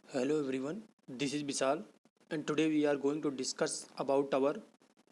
Hello everyone, this is Bisal and today we are going to discuss about our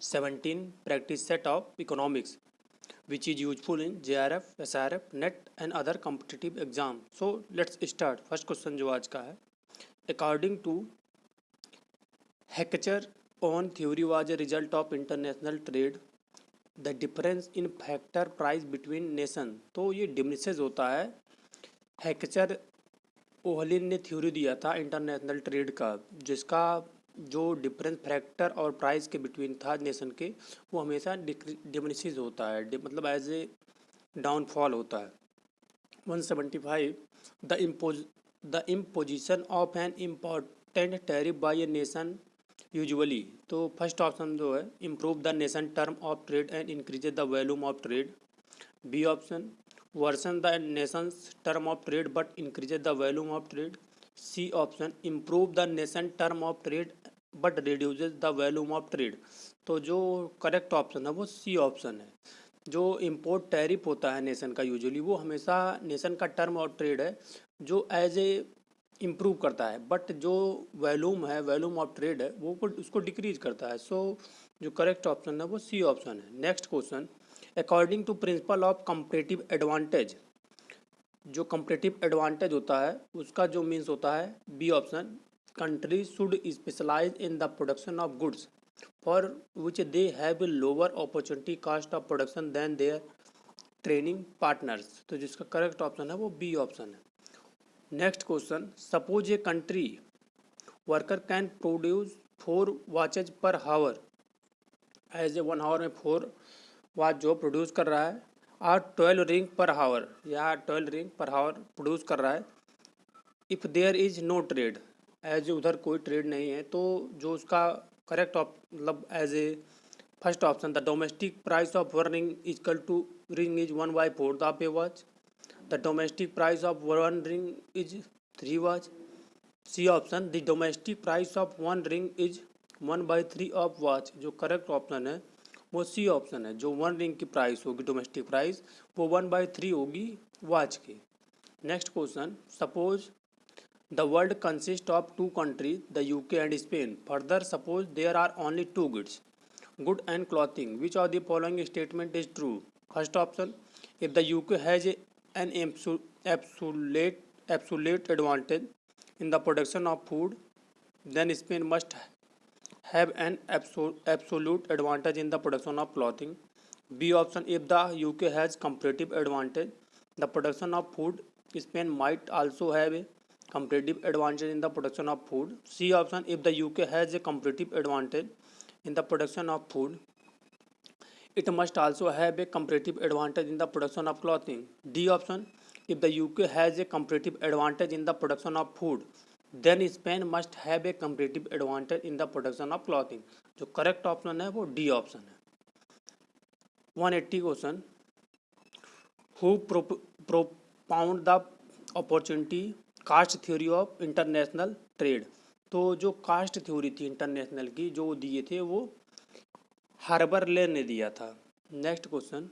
17 practice set of economics which is useful in JRF, SRF, NET and other competitive exam. So let's start. First question जो आज का है. According to Heckscher own theory was a result of international trade. The difference in factor price between nation. तो ये diminishes होता है. हेक्चर Ohlin ने theory दिया था इंटरनेशनल ट्रेड का, जिसका जो डिफरेंस फैक्टर और प्राइस के बिटवीन था नेशन के, वो हमेशा डिमिनिश होता है, मतलब एज ए डाउनफॉल होता है. 175 the imposition of an important tariff by a nation usually. तो फर्स्ट ऑप्शन जो है, improve the nation term of trade and increase the volume of trade. B option, worsen the nation's term of trade but increases the volume of trade. C option, improve the nation term of trade but reduces the volume of trade. तो जो correct option है वो C option है. जो import tariff होता है nation का usually, वो हमेशा नेशन का टर्म ऑफ ट्रेड है जो एज ए इम्प्रूव करता है, बट जो वॉल्यूम है, वॉल्यूम ऑफ ट्रेड है, वो उसको डिक्रीज करता है. सो जो करेक्ट ऑप्शन है वो सी ऑप्शन है. Next question, according to principle of comparative advantage. जो कंपरेटिव एडवांटेज होता है उसका जो मीन्स होता है, B option, country should specialise in the production of goods for which they have a lower opportunity cost of production than their training partners. तो जिसका correct option है वो बी ऑप्शन है. Next question, suppose a country worker can produce 4 watches per hour. As a 1 our में 4 watch जो produce कर रहा है, और 12 रिंग पर हावर या 12 रिंग पर हावर प्रोड्यूस कर रहा है. If there is no trade, as उधर कोई ट्रेड नहीं है, तो जो उसका करेक्ट मतलब as a first option, the domestic price of 1 ring is equal to ring is 1/4 of a watch. The domestic price of 1 ring is 3 watch. C option, the domestic price of 1 ring is 1/3 of watch. जो correct option है वो C option है. जो 1 ring की price होगी domestic price, वो 1/3 होगी watch की. Next question, suppose the world consist of 2 countries, the UK and Spain. Further suppose there are only 2 goods, good and clothing. Which of the following statement is true. First option, if the UK has an absolute advantage in the production of food, then Spain must have an absolute advantage in the production of clothing. B option, if the UK has comparative advantage the production of food, Spain might also have a comparative advantage in the production of food. C option, if the UK has a comparative advantage in the production of food, it must also have a comparative advantage in the production of clothing. D option, if the UK has a comparative advantage in the production of food, then Spain must have a comparative advantage in the production of clothing. जो correct option है वो D option है. 180 question, who propound the opportunity cost theory of international trade. तो जो cast theory थी international की, जो दिए थे वो हार्बरले ने दिया था. Next question,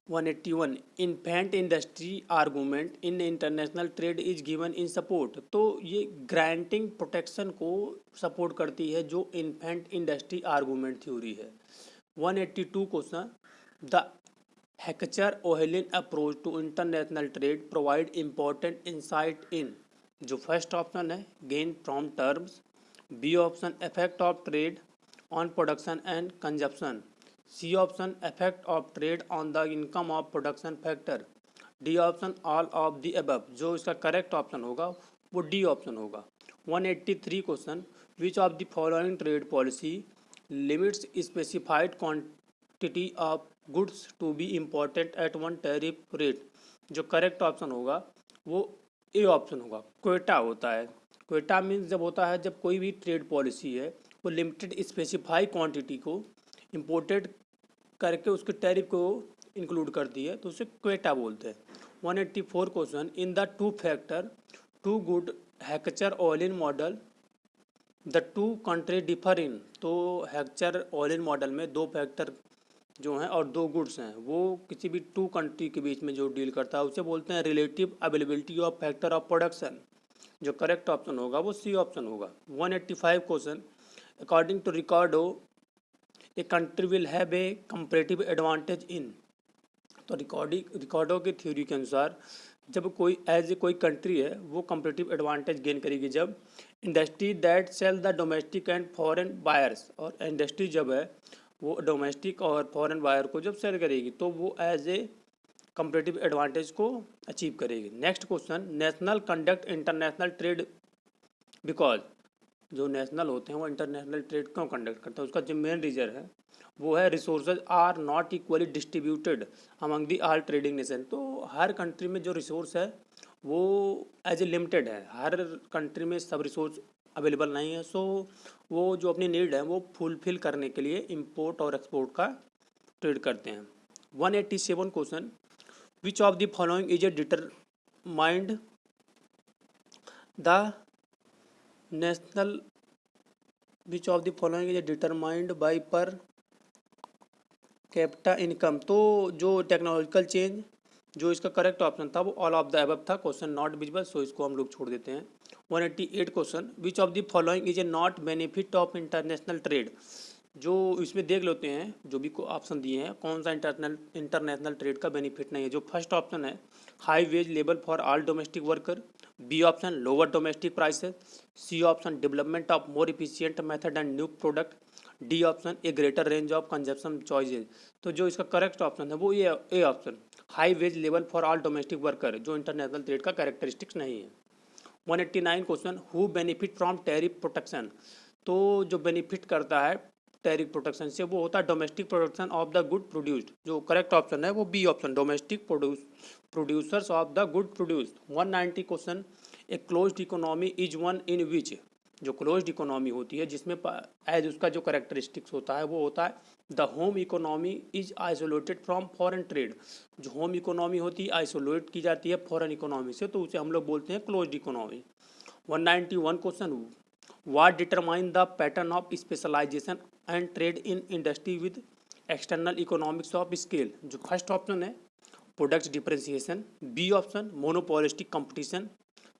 181, infant industry argument in international trade is given in support. तो ये ग्रांटिंग प्रोटेक्शन को सपोर्ट करती है जो इन्फेंट इंडस्ट्री आर्गूमेंट थ्योरी है. 182 question, the Heckscher Ohlin approach to international trade provide important insight in. जो first option है, gain from terms. B option, effect of trade on production and consumption. C option, effect of trade on the income of production factor. D option, all of the above. जो इसका correct option होगा वो D option होगा. 183 question, which of the following trade policy limits specified quantity of goods to be important at one tariff rate. जो correct option होगा वो A option होगा. क्वेटा होता है. क्वेटा मीन्स जब होता है, जब कोई भी ट्रेड पॉलिसी है वो लिमिटेड स्पेसिफाई क्वांटिटी को इम्पोर्टेड करके उसके टैरिफ को इंक्लूड करती है, तो उसे क्वेटा बोलते हैं. 184 question, in the two factor two good Heckscher Ohlin model the two country differ in. तो हेक्चर ओलिन मॉडल में 2 फैक्टर जो हैं और दो गुड्स हैं, वो किसी भी टू कंट्री के बीच में जो डील करता है उसे बोलते हैं relative availability of factor of production. जो करेक्ट ऑप्शन होगा वो सी ऑप्शन होगा। 185 question, according to Ricardo a country will have a comparative advantage in. तो रिकॉर्डो की थ्योरी के अनुसार जब कोई एज ए कोई कंट्री है वो कंपैरेटिव एडवांटेज गेन करेगी जब industry that sell the domestic and foreign buyers, और इंडस्ट्री जब है वो डोमेस्टिक और फॉरेन बायर को जब सेल करेगी तो वो एज ए कंपैरेटिव एडवांटेज को अचीव करेगी। Next question, national conduct international trade because. जो नेशनल होते हैं वो इंटरनेशनल ट्रेड क्यों कंडक्ट करते हैं, उसका जो मेन रीजन है वो है resources are not equally distributed among the all trading nation. तो हर कंट्री में जो रिसोर्स है वो एज ए लिमिटेड है, हर कंट्री में सब रिसोर्स अवेलेबल नहीं है। सो वो जो अपनी नीड है वो फुलफिल करने के लिए इंपोर्ट और एक्सपोर्ट का ट्रेड करते हैं। 187 question, which of the following is a determined the national which of the following is determined by per capita income. तो जो टेक्नोलॉजिकल चेंज, जो इसका करेक्ट ऑप्शन था वो ऑल ऑफ द अबव था, क्वेश्चन नॉट विजिबल, सो इसको हम लोग छोड़ देते हैं। 188 question, which of the following is a not benefit of international trade. जो इसमें देख लेते हैं जो भी ऑप्शन दिए हैं कौन सा इंटरनेशनल ट्रेड का बेनिफिट नहीं है। जो फर्स्ट ऑप्शन है high wage level for all domestic worker, B option lower domestic prices, C option development of more efficient method and new product, D option a greater range of consumption choices. तो जो इसका correct option है वो ये A option high wage level for all domestic worker, जो international trade का characteristics नहीं है। 189 question, who benefit from tariff protection. तो जो बेनिफिट करता है टैरिफ प्रोटेक्शन से वो होता है domestic production of the good produced. जो करेक्ट ऑप्शन है वो B option domestic producers of the good produced. 190 question, a closed economy is one in which. जो क्लोज्ड इकोनॉमी होती है जिसमें एज उसका जो करेक्टरिस्टिक्स होता है वो होता है the home economy is isolated from foreign trade. जो होम इकोनॉमी होती है आइसोलेट की जाती है फॉरेन इकोनॉमी से, तो उसे हम लोग बोलते हैं closed economy. 191 question, what determine the pattern of specialization and trade in industry with external economics of scale। जो फर्स्ट ऑप्शन है product differentiation, B option monopolistic competition,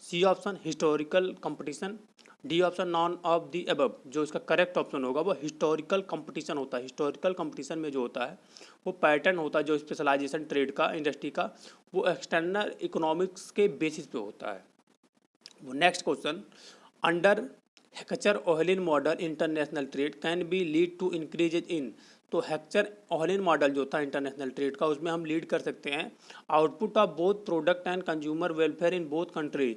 C option historical competition, D option none of the above. जो इसका correct option होगा वो historical competition होता है। Historical competition में जो होता है वो पैटर्न होता है जो स्पेशलाइजेशन ट्रेड का इंडस्ट्री का वो एक्सटर्नल इकोनॉमिक्स के बेसिस पे होता है। वो next question, under Heckscher Ohlin model international trade can be lead to increases in. तो हेक्चर-ओहलिन मॉडल जो था इंटरनेशनल ट्रेड का उसमें हम लीड कर सकते हैं output of both product and consumer welfare in both country.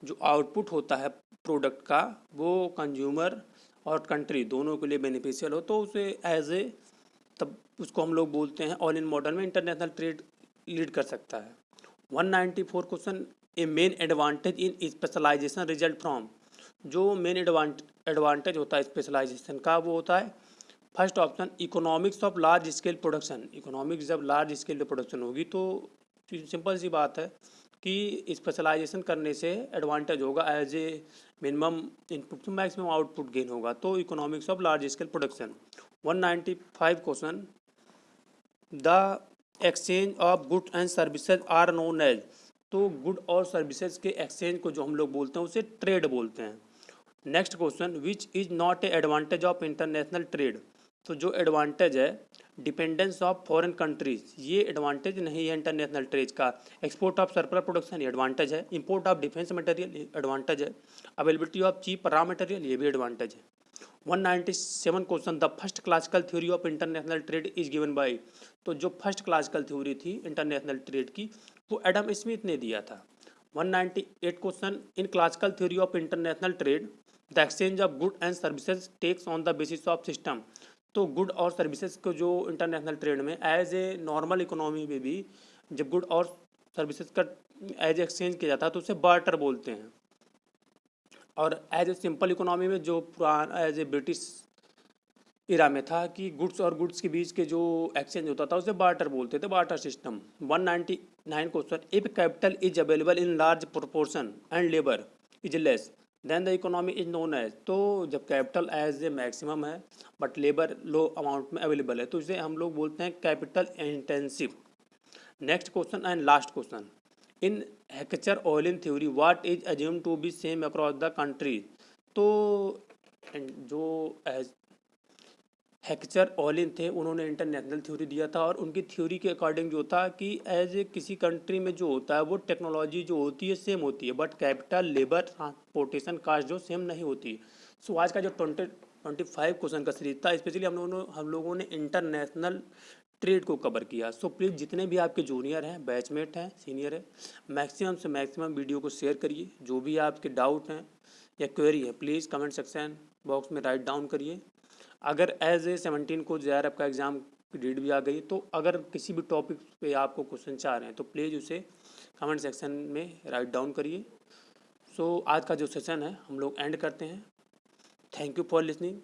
जो आउटपुट होता है प्रोडक्ट का वो कंज्यूमर और कंट्री दोनों के लिए बेनिफिशियल हो तो उसे एज ए तब उसको हम लोग बोलते हैं ऑल इन मॉडल में इंटरनेशनल ट्रेड लीड कर सकता है। 194 question, a main advantage in specialization result from. जो मेन एडवांटेज होता है स्पेशलाइजेशन का वो होता है first option economics of large scale production. Economics जब लार्ज स्केल पे प्रोडक्शन होगी तो सिंपल सी बात है कि स्पेशलाइजेशन करने से एडवांटेज होगा as a minimum input to maximum output gain होगा, तो economics of large scale production. 195 question, the exchange of goods and services are known as. तो गुड और सर्विसेज के एक्सचेंज को जो हम लोग बोलते हैं उसे ट्रेड बोलते हैं। Next question, which is not a advantage of international trade. तो जो एडवांटेज है डिपेंडेंस ऑफ फॉरेन कंट्रीज, ये एडवांटेज नहीं है इंटरनेशनल ट्रेड का। एक्सपोर्ट ऑफ सर्कुलर प्रोडक्शन ये एडवांटेज है, इंपोर्ट ऑफ डिफेंस मटेरियल ये एडवांटेज है, availability of cheap raw material ये भी एडवांटेज है। 197 question, the first classical theory of international trade is given by. तो जो फर्स्ट क्लासिकल थ्योरी थी इंटरनेशनल ट्रेड की वो एडम स्मिथ ने दिया था। 198 question, in classical theory of international trade the exchange of good and services takes on the basis of system. तो good और सर्विसेज को जो इंटरनेशनल ट्रेड में एज ए नॉर्मल इकोनॉमी में भी जब गुड और सर्विसेज का एज एक्सचेंज किया जाता है तो उसे बार्टर बोलते हैं, और एज ए सिंपल इकोनॉमी में जो पुराना एज ए ब्रिटिश इरा में था कि गुड्स और गुड्स के बीच के जो एक्सचेंज होता था उसे बार्टर बोलते थे, barter system. 199 question, if capital is available in large proportion and labour is less. Then the economy is known as, तो जब कैपिटल एज ए मैक्सिमम है बट लेबर लो अमाउंट में अवेलेबल है तो इसे हम लोग बोलते हैं capital intensive. Next question and last question, in Heckscher Ohlin theory what is assume to be same across the country. तो जो हेक्चर ऑलिन थे उन्होंने इंटरनेशनल थ्योरी दिया था और उनकी थ्योरी के अकॉर्डिंग जो था कि एज ए किसी कंट्री में जो होता है वो टेक्नोलॉजी जो होती है सेम होती है but capital labour transportation cost जो सेम नहीं होती। सो आज का जो 25 क्वेश्चन का सीरीज था स्पेशली हम लोगों ने इंटरनेशनल ट्रेड को कवर किया। सो प्लीज़ जितने भी आपके जूनियर हैं, बैचमेट हैं, सीनियर है, मैक्सिमम से मैक्सिमम वीडियो को शेयर करिए। जो भी आपके डाउट हैं या क्वेरी है प्लीज़ कमेंट सेक्शन बॉक्स में राइट डाउन करिए। अगर एज ए 17 को JRF आपका एग्ज़ाम की डेट भी आ गई तो अगर किसी भी टॉपिक पे आपको क्वेश्चन चाह रहे हैं तो प्लीज़ उसे कमेंट सेक्शन में राइट डाउन करिए। सो आज का जो सेशन है हम लोग एंड करते हैं। Thank you for listening.